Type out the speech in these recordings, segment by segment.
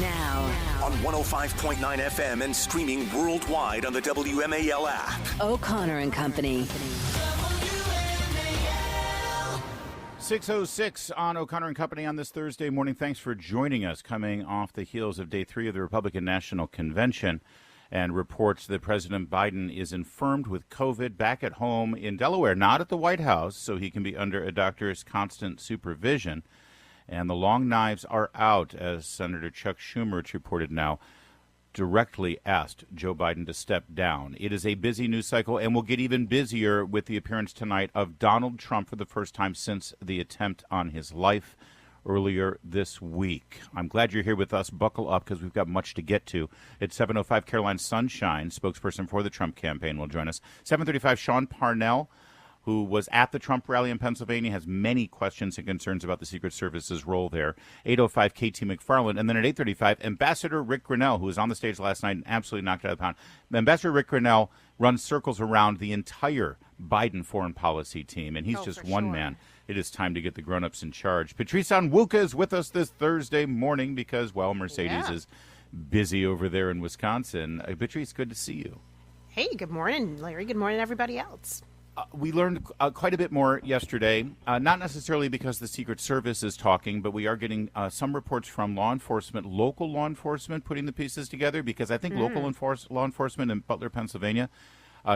Now. On 105.9 FM and streaming worldwide on the WMAL app. O'Connor and Company. 6:06 on O'Connor and Company on this Thursday morning. Thanks for joining us, coming off the heels of day 3 of the Republican National Convention, and reports that President Biden is infirmed with COVID back at home in Delaware, not at the White House, so he can be under a doctor's constant supervision. And the long knives are out, as Senator Chuck Schumer, it's reported now, directly asked Joe Biden to step down. It is a busy news cycle, and will get even busier with the appearance tonight of Donald Trump for the first time since the attempt on his life earlier this week. I'm glad you're here with us. Buckle up, because we've got much to get to. At 7:05, Caroline Sunshine, spokesperson for the Trump campaign, will join us. 7:35, Sean Parnell, who was at the Trump rally in Pennsylvania, has many questions and concerns about the Secret Service's role there. 8:05, KT McFarland. And then at 8:35, Ambassador Rick Grinnell, who was on the stage last night and absolutely knocked it out of the pound. Ambassador Rick Grinnell runs circles around the entire Biden foreign policy team, and he's just one man. It is time to get the grown-ups in charge. Patrice Onwuka is with us this Thursday morning because, well, Mercedes is busy over there in Wisconsin. Patrice, good to see you. Hey, good morning, Larry. Good morning, everybody else. We learned quite a bit more yesterday, not necessarily because the Secret Service is talking, but we are getting some reports from law enforcement, local law enforcement, putting the pieces together, because I think local law enforcement in Butler, Pennsylvania,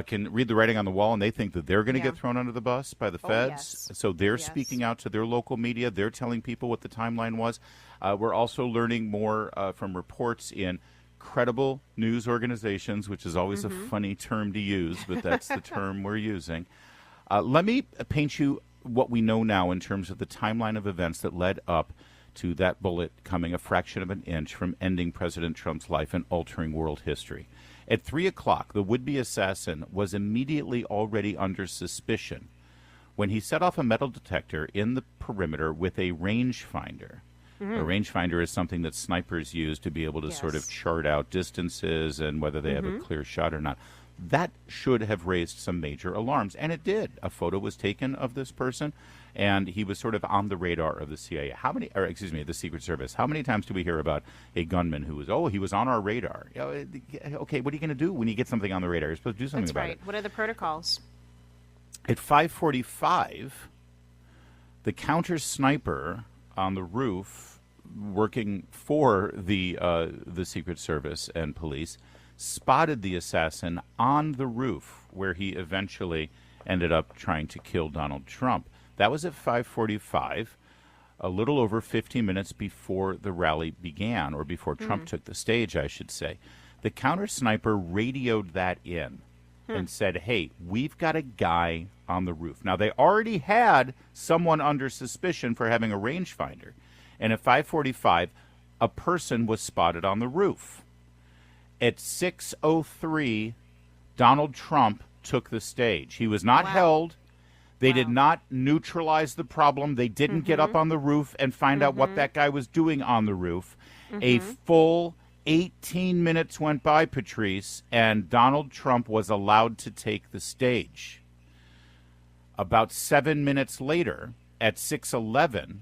can read the writing on the wall, and they think that they're going to get thrown under the bus by the feds. So they're speaking out to their local media. They're telling people what the timeline was. We're also learning more from reports in credible news organizations, which is always a funny term to use, but that's the term we're using. Let me paint you what we know now in terms of the timeline of events that led up to that bullet coming a fraction of an inch from ending President Trump's life and altering world history. At 3 o'clock, the would-be assassin was immediately already under suspicion when he set off a metal detector in the perimeter with a rangefinder. A rangefinder is something that snipers use to be able to sort of chart out distances and whether they have a clear shot or not. That should have raised some major alarms, and it did. A photo was taken of this person, and he was sort of on the radar of the CIA. The Secret Service. How many times do we hear about a gunman who was, he was on our radar? Okay, what are you going to do when you get something on the radar? You're supposed to do something about it. What are the protocols? At 5:45, the counter sniper on the roof, working for the Secret Service and police, spotted the assassin on the roof, where he eventually ended up trying to kill Donald Trump. That was at 5:45, a little over 15 minutes before the rally began, or before Trump took the stage, I should say. The counter sniper radioed that in and said, hey, we've got a guy on the roof. Now, they already had someone under suspicion for having a rangefinder. And at 5:45, a person was spotted on the roof. At 6:03, Donald Trump took the stage. He was not held. They did not neutralize the problem. They didn't get up on the roof and find out what that guy was doing on the roof. A full 18 minutes went by, Patrice, and Donald Trump was allowed to take the stage. About 7 minutes later, at 6:11,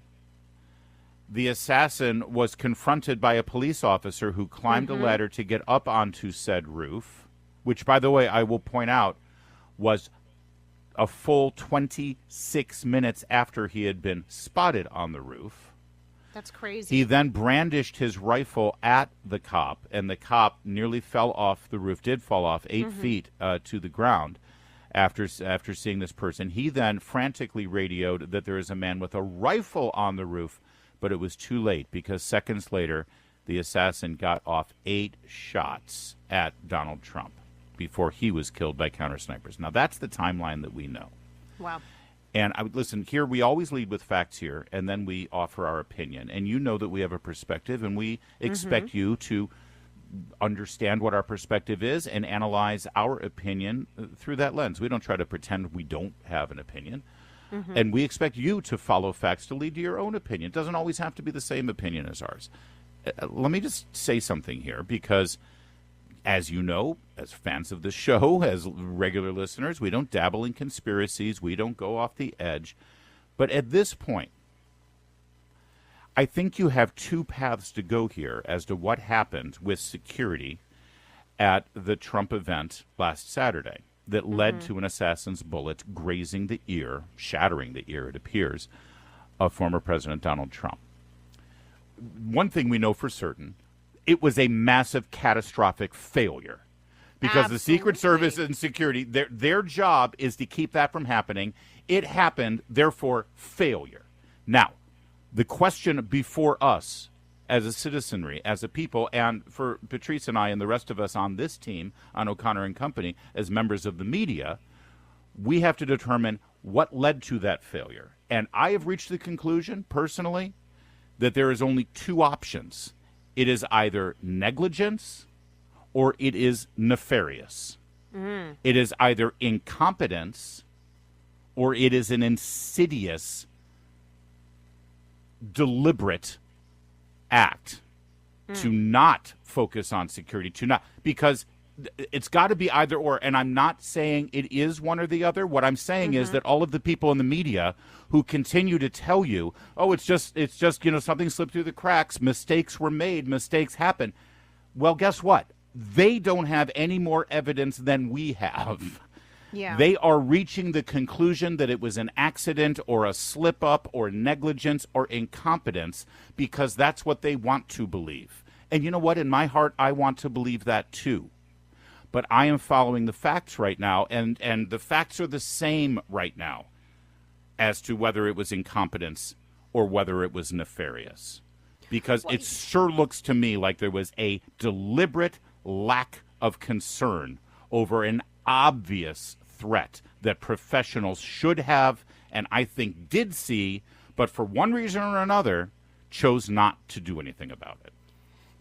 the assassin was confronted by a police officer who climbed a ladder to get up onto said roof, which, by the way, I will point out, was a full 26 minutes after he had been spotted on the roof. That's crazy. He then brandished his rifle at the cop, and the cop nearly fell off the roof, did fall off 8 feet to the ground after seeing this person. He then frantically radioed that there is a man with a rifle on the roof, but it was too late, because seconds later, the assassin got off 8 shots at Donald Trump before he was killed by counter snipers. Now, that's the timeline that we know. Wow. And I would listen here. We always lead with facts here, and then we offer our opinion. And you know that we have a perspective, and we expect you to understand what our perspective is and analyze our opinion through that lens. We don't try to pretend we don't have an opinion. And we expect you to follow facts to lead to your own opinion. It doesn't always have to be the same opinion as ours. Let me just say something here, because as you know, as fans of the show, as regular listeners, we don't dabble in conspiracies. We don't go off the edge. But at this point, I think you have two paths to go here as to what happened with security at the Trump event last Saturday that led to an assassin's bullet grazing the ear, shattering the ear, it appears, of former President Donald Trump. One thing we know for certain, it was a massive, catastrophic failure. Because the Secret Service and security, their job is to keep that from happening. It happened, therefore, failure. Now, the question before us as a citizenry, as a people, and for Patrice and I and the rest of us on this team, on O'Connor and Company, as members of the media, we have to determine what led to that failure. And I have reached the conclusion, personally, that there is only two options. It is either negligence or it is nefarious. It is either incompetence or it is an insidious, deliberate act to not focus on security, because it's got to be either or. And I'm not saying it is one or the other. What I'm saying is that all of the people in the media who continue to tell you, oh, it's just, something slipped through the cracks, mistakes were made, mistakes happen. Well, guess what? They don't have any more evidence than we have. Yeah. They are reaching the conclusion that it was an accident or a slip up or negligence or incompetence because that's what they want to believe. And you know what? In my heart, I want to believe that too. But I am following the facts right now, and the facts are the same right now as to whether it was incompetence or whether it was nefarious. Because it sure looks to me like there was a deliberate lack of concern over an obvious threat that professionals should have and I think did see, but for one reason or another chose not to do anything about it.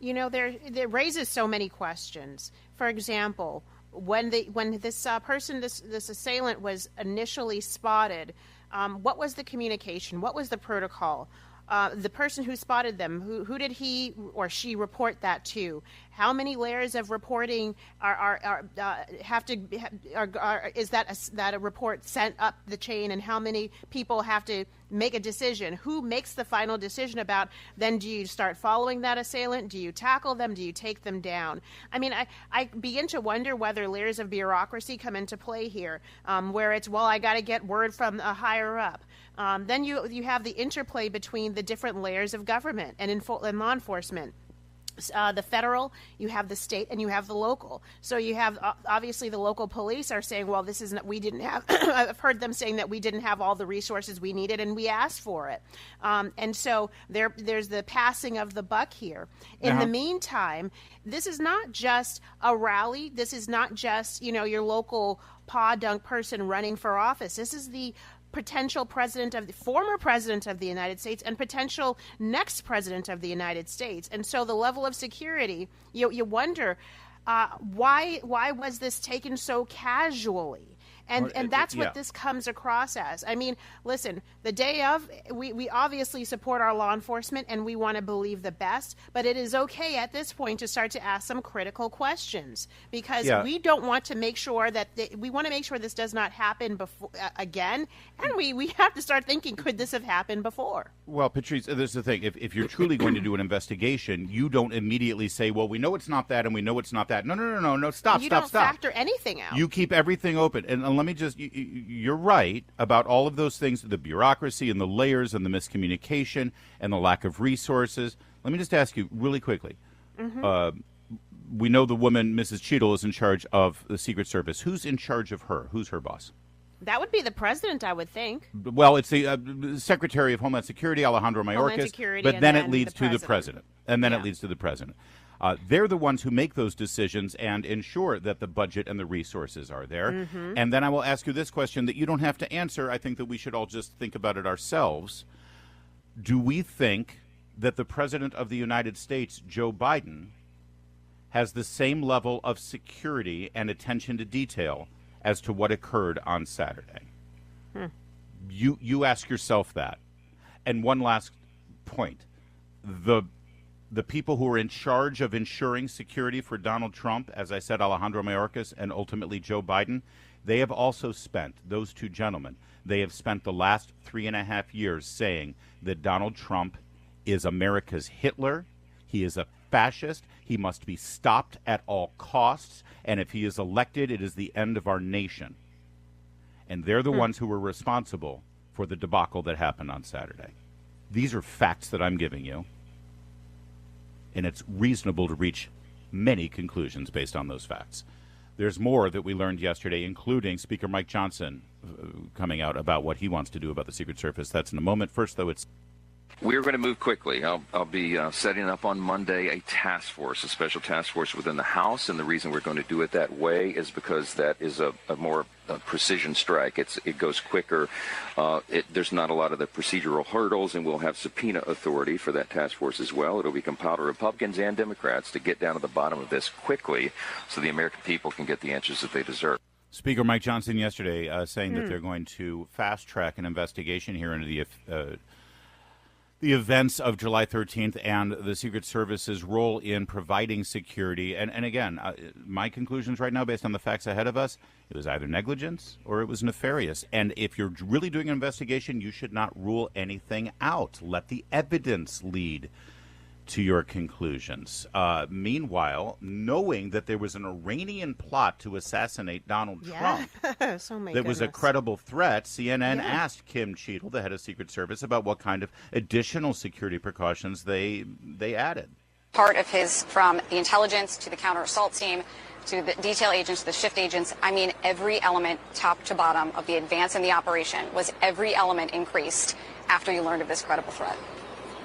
You know, there raises so many questions. For example, when this person, this assailant was initially spotted, what was the communication? What was the protocol? The person who spotted them, who did he or she report that to? How many layers of reporting is that a report sent up the chain, and how many people have to make a decision? Who makes the final decision about then do you start following that assailant? Do you tackle them? Do you take them down? I mean, I begin to wonder whether layers of bureaucracy come into play here, where it's, well, I got to get word from a higher up. Then you have the interplay between the different layers of government and law enforcement. The federal, you have the state, and you have the local. So you have obviously the local police are saying, well, this isn't, we didn't have, I've heard them saying that we didn't have all the resources we needed and we asked for it. And so there's the passing of the buck here. In the meantime, this is not just a rally. This is not just, your local paw-dunk person running for office. This is the former president of the United States and potential next president of the United States. And so the level of security, you wonder, why was this taken so casually? And that's what this comes across as. I mean, listen, the day of, we obviously support our law enforcement and we want to believe the best, but it is okay at this point to start to ask some critical questions because we don't want to make sure that we want to make sure this does not happen before again. And we have to start thinking, could this have happened before? Well, Patrice, this is the thing. If you're truly going to do an investigation, you don't immediately say, well, we know it's not that and we know it's not that. No, stop. You don't factor anything out. You keep everything open. And let me just, you're right about all of those things, the bureaucracy and the layers and the miscommunication and the lack of resources. Let me just ask you really quickly. We know the woman, Mrs. Cheadle, is in charge of the Secret Service. Who's in charge of her? Who's her boss? That would be the president, I would think. Well, it's the Secretary of Homeland Security, Alejandro Mayorkas, but then it leads to the president. And then it leads to the president. They're the ones who make those decisions and ensure that the budget and the resources are there. And then I will ask you this question that you don't have to answer. I think that we should all just think about it ourselves. Do we think that the President of the United States, Joe Biden, has the same level of security and attention to detail as to what occurred on Saturday? You ask yourself that. And one last point. The people who are in charge of ensuring security for Donald Trump, as I said, Alejandro Mayorkas, and ultimately Joe Biden, they have also spent, those two gentlemen, they have spent the last 3.5 years saying that Donald Trump is America's Hitler. He is a fascist. He must be stopped at all costs. And if he is elected, it is the end of our nation. And they're the ones who were responsible for the debacle that happened on Saturday. These are facts that I'm giving you. And it's reasonable to reach many conclusions based on those facts. There's more that we learned yesterday, including Speaker Mike Johnson coming out about what he wants to do about the Secret Service. That's in a moment. First, though, it's... We're going to move quickly. I'll be setting up on Monday a task force, a special task force within the House, and the reason we're going to do it that way is because that is a more precision strike. It goes quicker. There's not a lot of the procedural hurdles, and we'll have subpoena authority for that task force as well. It'll be compiled to Republicans and Democrats to get down to the bottom of this quickly so the American people can get the answers that they deserve. Speaker Mike Johnson yesterday saying that they're going to fast-track an investigation here into the events of July 13th and the Secret Service's role in providing security. And again, my conclusions right now, based on the facts ahead of us, it was either negligence or it was nefarious. And if you're really doing an investigation, you should not rule anything out. Let the evidence lead to your conclusions. Meanwhile, knowing that there was an Iranian plot to assassinate Donald Trump that was a credible threat, CNN asked Kim Cheadle, the head of Secret Service, about what kind of additional security precautions they added. Part of his, from the intelligence to the counter-assault team to the detail agents, the shift agents, I mean, every element, top to bottom, of the advance in the operation was every element increased after you learned of this credible threat.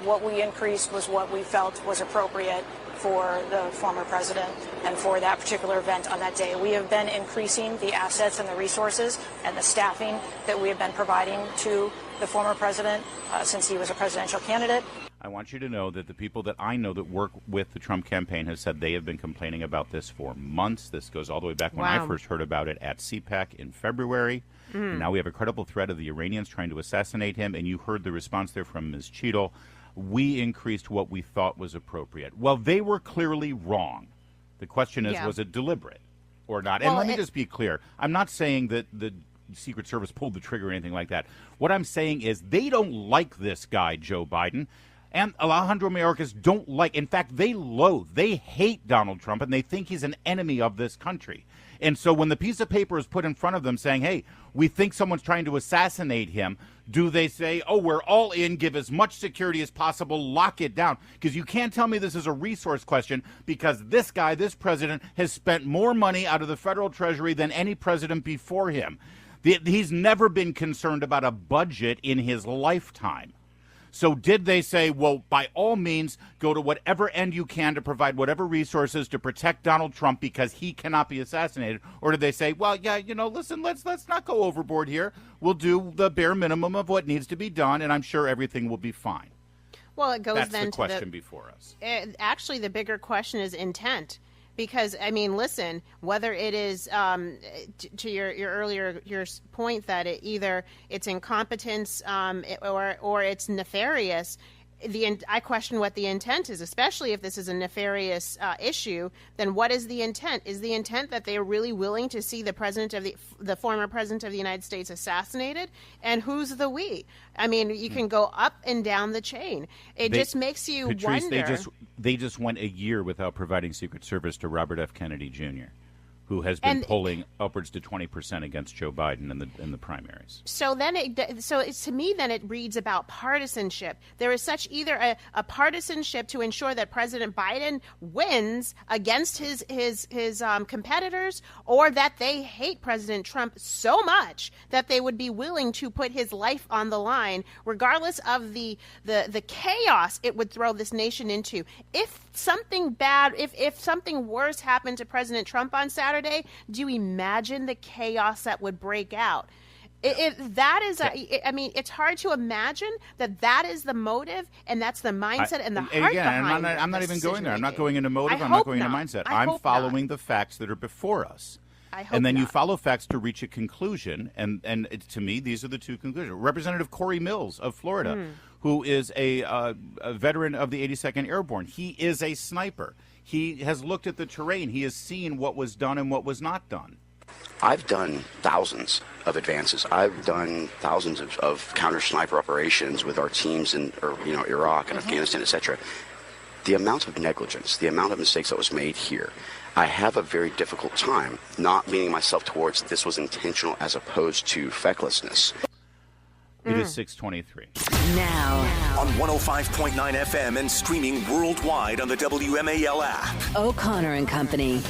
What we increased was what we felt was appropriate for the former president and for that particular event on that day. We have been increasing the assets and the resources and the staffing that we have been providing to the former president since he was a presidential candidate. I want you to know that the people that I know that work with the Trump campaign have said they have been complaining about this for months. This goes all the way back when I first heard about it at CPAC in February. And now we have a credible threat of the Iranians trying to assassinate him, and you heard the response there from Ms. Cheadle. We increased what we thought was appropriate. Well, they were clearly wrong. The question is, was it deliberate or not? And let me just be clear. I'm not saying that the Secret Service pulled the trigger or anything like that. What I'm saying is they don't like this guy, Joe Biden. And Alejandro Mayorkas don't like, in fact, they hate Donald Trump, and they think he's an enemy of this country. And so when the piece of paper is put in front of them saying, hey, we think someone's trying to assassinate him, do they say, oh, we're all in, give as much security as possible, lock it down? Because you can't tell me this is a resource question, because this guy, this president, has spent more money out of the federal treasury than any president before him. He's never been concerned about a budget in his lifetime. So did they say, well, by all means, go to whatever end you can to provide whatever resources to protect Donald Trump because he cannot be assassinated? Or did they say, well, yeah, listen, let's not go overboard here. We'll do the bare minimum of what needs to be done, and I'm sure everything will be fine. Well, it goes That's then the question before us. Actually, the bigger question is intent. Because, I mean, listen, whether it is to your earlier point that either it's incompetence or it's nefarious, I question what the intent is, especially if this is a nefarious issue. Then what is the intent? Is the intent that they are really willing to see the former president of the United States assassinated? And who's the we? I mean, you can go up and down the chain. It just makes you Patrice, wonder. They just went a year without providing Secret Service to Robert F. Kennedy Jr., who has been polling upwards to 20% against Joe Biden in the primaries. So then, to me, then it reads about partisanship. There is such either a partisanship to ensure that President Biden wins against his competitors, or that they hate President Trump so much that they would be willing to put his life on the line, regardless of the chaos it would throw this nation into. If something bad, if something worse happened to President Trump on Saturday, do you imagine the chaos that would break out? If that is, I mean, it's hard to imagine that is the motive and that's the mindset and the heart behind it. I'm not even going there. I'm not going into motive. I'm not going into mindset. I'm following the facts that are before us. And then you follow facts to reach a conclusion. And to me, these are the two conclusions. Representative Corey Mills of Florida, who is a veteran of the 82nd Airborne. He is a sniper. He has looked at the terrain. He has seen what was done and what was not done. I've done thousands of advances. I've done thousands of counter-sniper operations with our teams in Iraq and Afghanistan, etc. The amount of negligence, the amount of mistakes that was made here, I have a very difficult time not leaning myself towards this was intentional as opposed to fecklessness. It is 6:23. Now, On 105.9 FM and streaming worldwide on the WMAL app. O'Connor and Company.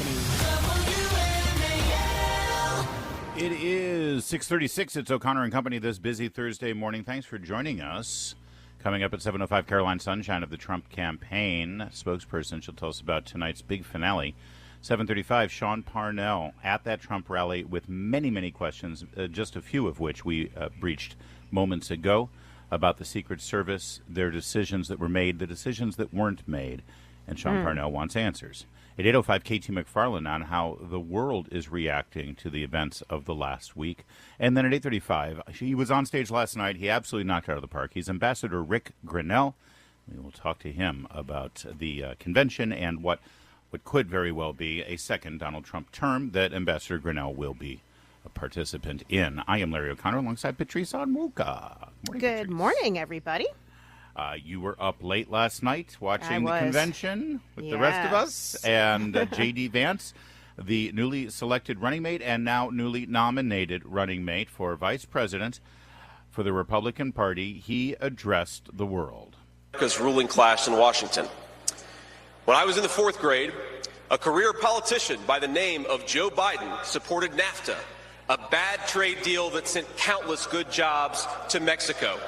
It is 6:36. It's O'Connor and Company this busy Thursday morning. Thanks for joining us. Coming up at 7:05, Caroline Sunshine of the Trump campaign spokesperson. She'll tell us about tonight's big finale. 7:35, Sean Parnell at that Trump rally with many, many questions, just a few of which we breached moments ago about the Secret Service, their decisions that were made, the decisions that weren't made, and Sean Parnell wants answers. At 8:05, Katie McFarland on how the world is reacting to the events of the last week. And then at 8:35, he was on stage last night. He absolutely knocked it out of the park. He's Ambassador Rick Grinnell. We will talk to him about the convention and what could very well be a second Donald Trump term that Ambassador Grinnell will be a participant in. I am Larry O'Connor alongside Patrice Onwuka. Good morning, everybody. You were up late last night watching the convention with the rest of us. Yes. And J.D. Vance, the newly selected running mate and now newly nominated running mate for vice president for the Republican Party, he addressed the world. America's ruling class in Washington. When I was in the fourth grade, a career politician by the name of Joe Biden supported NAFTA, a bad trade deal that sent countless good jobs to Mexico.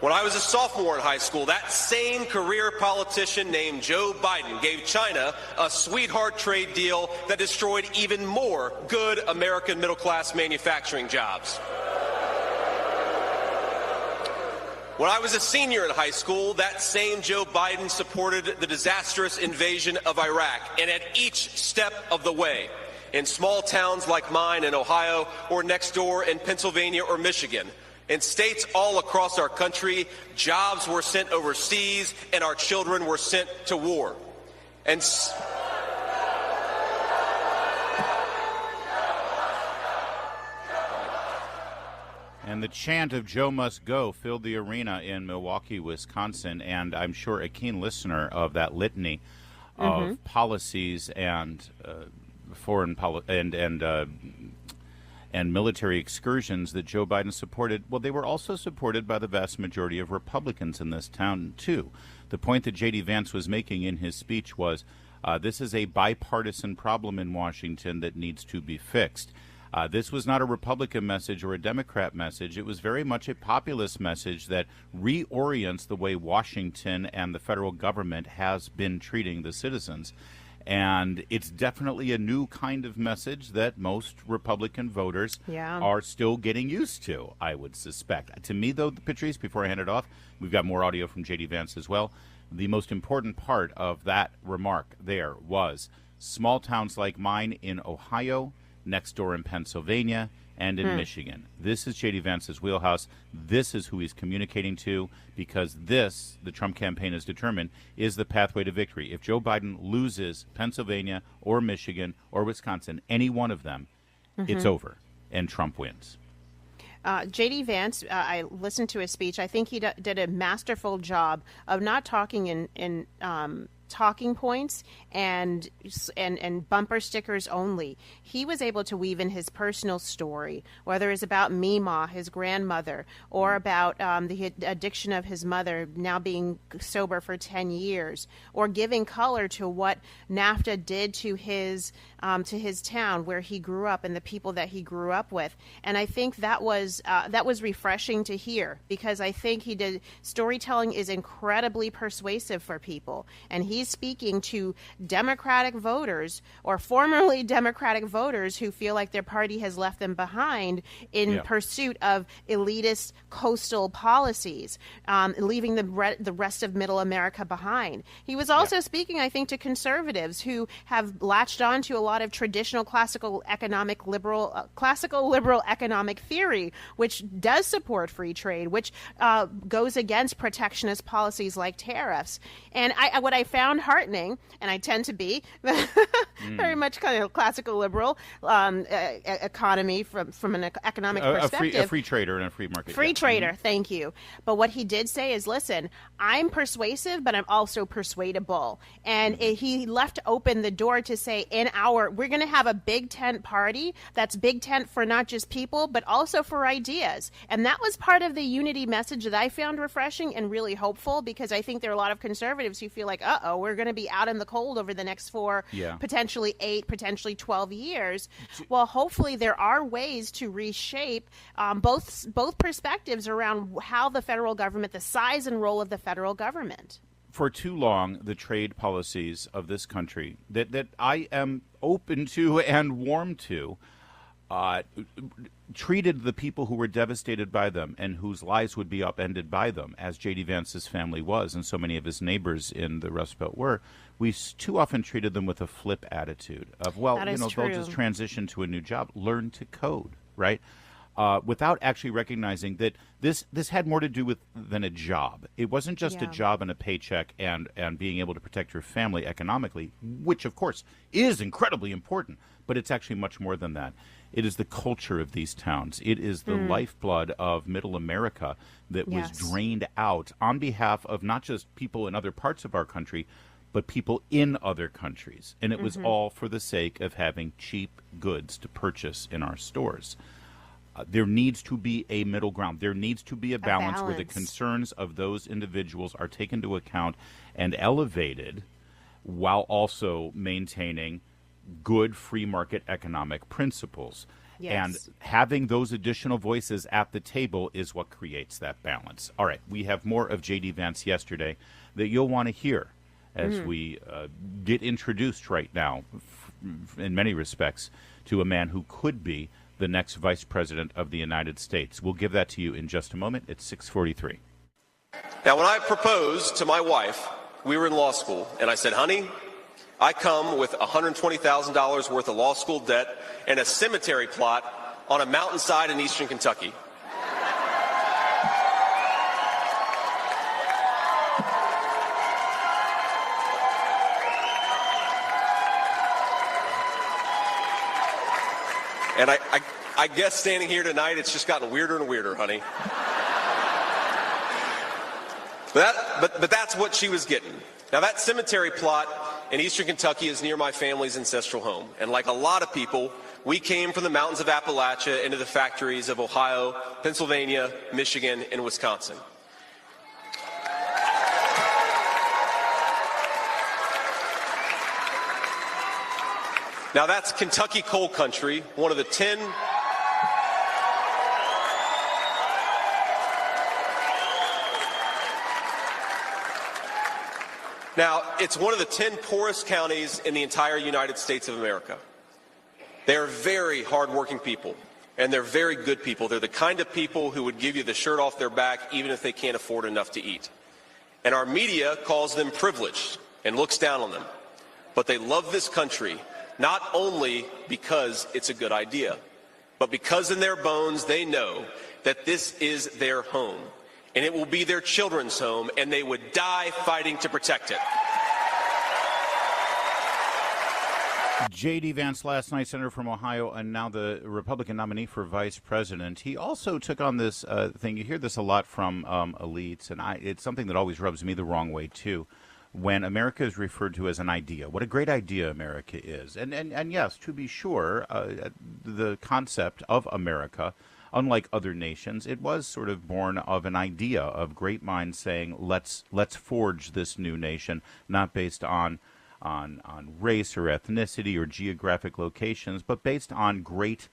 When I was a sophomore in high school, that same career politician named Joe Biden gave China a sweetheart trade deal that destroyed even more good American middle-class manufacturing jobs. When I was a senior in high school, that same Joe Biden supported the disastrous invasion of Iraq, and at each step of the way, in small towns like mine in Ohio or next door in Pennsylvania or Michigan, in states all across our country, jobs were sent overseas and our children were sent to war. And the chant of Joe Must Go filled the arena in Milwaukee, Wisconsin, and I'm sure a keen listener of that litany of policies and foreign and military excursions that Joe Biden supported, well, they were also supported by the vast majority of Republicans in this town, too. The point that J.D. Vance was making in his speech was this is a bipartisan problem in Washington that needs to be fixed. This was not a Republican message or a Democrat message. It was very much a populist message that reorients the way Washington and the federal government has been treating the citizens. And it's definitely a new kind of message that most Republican voters are still getting used to, I would suspect. To me, though, Patrice, before I hand it off, we've got more audio from J.D. Vance as well. The most important part of that remark there was small towns like mine in Ohio, next door in Pennsylvania, and in Michigan. This is J.D. Vance's wheelhouse. This is who he's communicating to, because this, the Trump campaign has determined, is the pathway to victory. If Joe Biden loses Pennsylvania or Michigan or Wisconsin, any one of them, it's over, and Trump wins. J.D. Vance, I listened to his speech. I think he did a masterful job of not talking in talking points and bumper stickers only. He was able to weave in his personal story, whether it's about Mima, his grandmother, or about the addiction of his mother now being sober for 10 years, or giving color to what NAFTA did to his town where he grew up and the people that he grew up with. And I think that was refreshing to hear, because I think storytelling is incredibly persuasive for people, and he's speaking to Democratic voters or formerly Democratic voters who feel like their party has left them behind in pursuit of elitist coastal policies, leaving the rest of middle America behind. He was also speaking, I think, to conservatives who have latched on to a lot of traditional classical liberal economic theory, which does support free trade, which goes against protectionist policies like tariffs. And what I found found heartening, and I tend to be very much kind of classical liberal economy from an economic perspective. A free trader and a free market. Free trader, thank you. But what he did say is, listen, I'm persuasive, but I'm also persuadable. And he left open the door to say, we're going to have a big tent party that's big tent for not just people, but also for ideas. And that was part of the unity message that I found refreshing and really hopeful, because I think there are a lot of conservatives who feel like, we're going to be out in the cold over the next 4, potentially 8, potentially 12 years. Well, hopefully there are ways to reshape both perspectives around how the federal government, the size and role of the federal government. For too long, the trade policies of this country that I am open to and warm to treated the people who were devastated by them and whose lives would be upended by them, as J.D. Vance's family was and so many of his neighbors in the Rust Belt were. We too often treated them with a flip attitude of, they'll just transition to a new job, learn to code, right? Without actually recognizing that this had more to do than a job. It wasn't just a job and a paycheck and being able to protect your family economically, which, of course, is incredibly important, but it's actually much more than that. It is the culture of these towns. It is the lifeblood of middle America that was drained out on behalf of not just people in other parts of our country, but people in other countries. And it was all for the sake of having cheap goods to purchase in our stores. There needs to be a middle ground. There needs to be a balance where the concerns of those individuals are taken into account and elevated while also maintaining good free market economic principles. And having those additional voices at the table is what creates that balance. All right, we have more of J.D. Vance yesterday that you'll want to hear as we get introduced right now, in many respects, to a man who could be the next vice president of the United States. We'll give that to you in just a moment. It's 6:43. Now, when I proposed to my wife, we were in law school, and I said, honey, I come with $120,000 worth of law school debt and a cemetery plot on a mountainside in eastern Kentucky. And I guess standing here tonight, it's just gotten weirder and weirder, honey. But that's what she was getting. Now, that cemetery plot in eastern Kentucky is near my family's ancestral home. And like a lot of people, we came from the mountains of Appalachia into the factories of Ohio, Pennsylvania, Michigan, and Wisconsin. Now, that's Kentucky coal country, one of the 10... Now, it's one of the 10 poorest counties in the entire United States of America. They're very hardworking people, and they're very good people. They're the kind of people who would give you the shirt off their back even if they can't afford enough to eat. And our media calls them privileged and looks down on them. But they love this country, not only because it's a good idea, but because in their bones they know that this is their home. And it will be their children's home, and they would die fighting to protect it. J.D. Vance last night, senator from Ohio, and now the Republican nominee for vice president. He also took on this thing. You hear this a lot from elites, and it's something that always rubs me the wrong way, too, when America is referred to as an idea. What a great idea America is. And yes, to be sure, the concept of America, unlike other nations, it was sort of born of an idea of great minds saying, let's forge this new nation, not based on race or ethnicity or geographic locations, but based on great,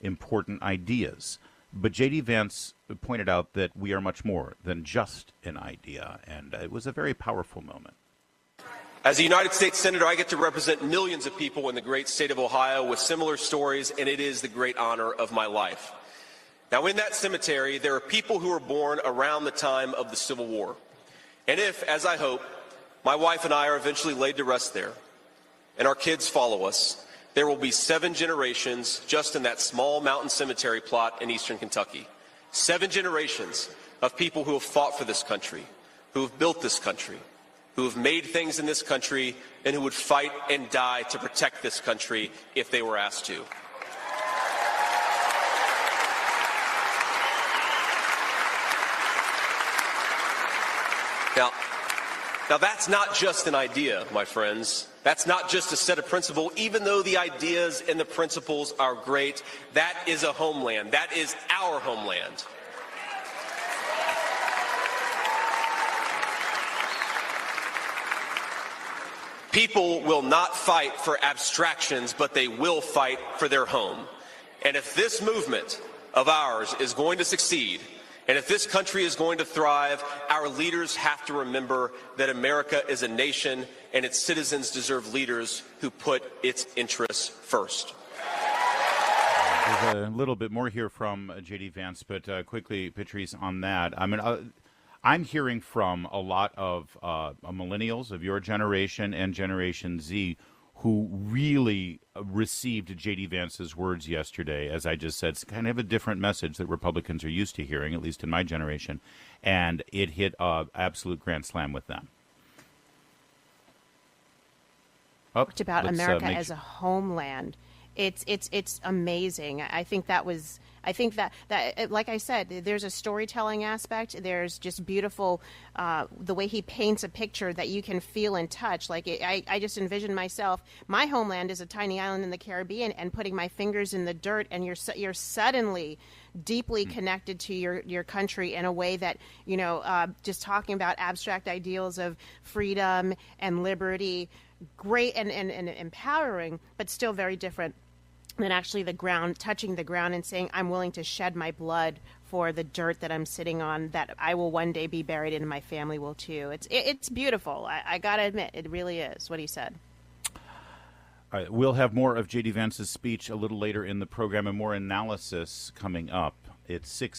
important ideas. But J.D. Vance pointed out that we are much more than just an idea, and it was a very powerful moment. As a United States Senator, I get to represent millions of people in the great state of Ohio with similar stories, and it is the great honor of my life. Now, in that cemetery, there are people who were born around the time of the Civil War. And if, as I hope, my wife and I are eventually laid to rest there, and our kids follow us, there will be 7 generations just in that small mountain cemetery plot in eastern Kentucky. 7 generations of people who have fought for this country, who have built this country, who have made things in this country and who would fight and die to protect this country if they were asked to. Now that's not just an idea, my friends. That's not just a set of principles. Even though the ideas and the principles are great, that is a homeland. That is our homeland. People will not fight for abstractions, but they will fight for their home. And if this movement of ours is going to succeed, and if this country is going to thrive, our leaders have to remember that America is a nation and its citizens deserve leaders who put its interests first. There's a little bit more here from J.D. Vance, but quickly, Patrice, on that. I mean, I'm hearing from a lot of millennials of your generation and Generation Z who really received J.D. Vance's words yesterday. As I just said, it's kind of a different message that Republicans are used to hearing, at least in my generation, and it hit an absolute grand slam with them. Talked about America as a homeland. It's amazing. I think that like I said, there's a storytelling aspect. There's just beautiful the way he paints a picture that you can feel and touch. Like I just envision myself. My homeland is a tiny island in the Caribbean, and putting my fingers in the dirt, and you're suddenly deeply connected to your country in a way that, just talking about abstract ideals of freedom and liberty, great and empowering, but still very different than actually touching the ground and saying, I'm willing to shed my blood for the dirt that I'm sitting on, that I will one day be buried in, and my family will too. It's beautiful. I got to admit, it really is what he said. All right, we'll have more of J.D. Vance's speech a little later in the program and more analysis coming up. It's 6.